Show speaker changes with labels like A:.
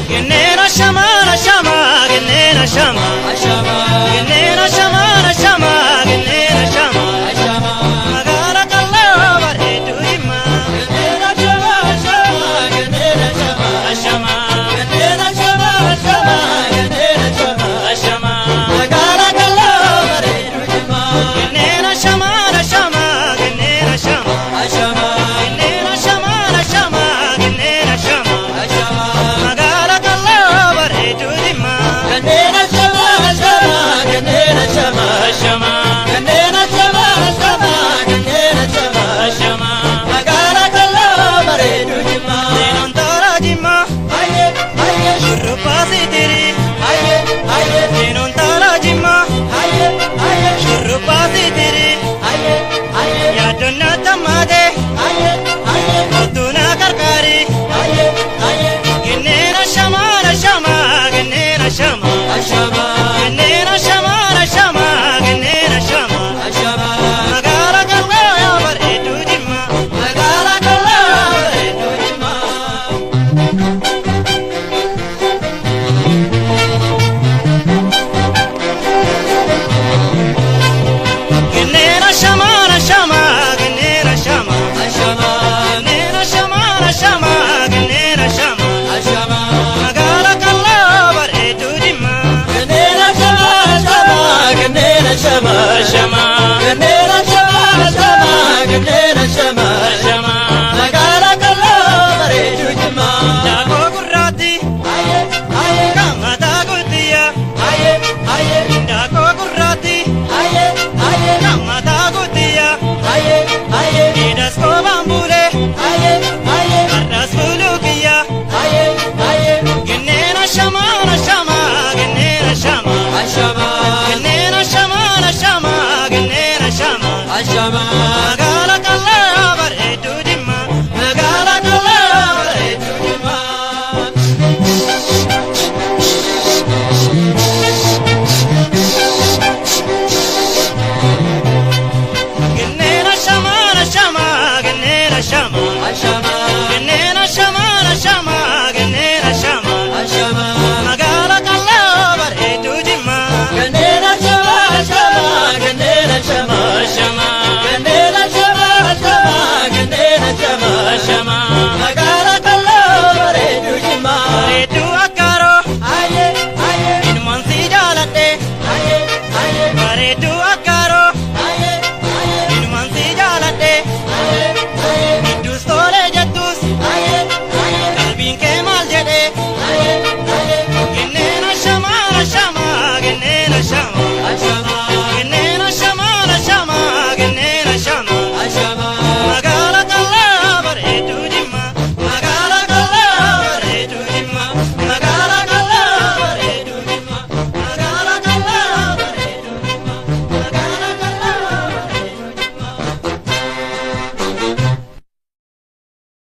A: Genera shama, shama, genera shama, shama, genera shama, shama, genera shama, shama. Magara kalla bareedu hima. Genera shama, shama, genera shama, shama, genera shama, shama, genera shama, shama. Magara kalla bareedu hima. Genera shama, shama, genera shama, shama, genera shama, shama, genera shama, shama. Magara kalla bareedu hima. Genera shama, shama, genera shama, shama, genera shama, shama, genera shama, shama. Magara kalla bareedu hima. Denon tara jima, aye, aye, shurpa se tere, aye, aye. Denon tara jima, aye, aye, shurpa se tere, aye, aye. Yadonna tamade, aye, aye, oduna karkari, aye, aye. Genera shama, shama, genera shama, shama, genera shama, shama, genera shama, shama. Magara kalla bareedu hima. Magara kalla bareedu hima.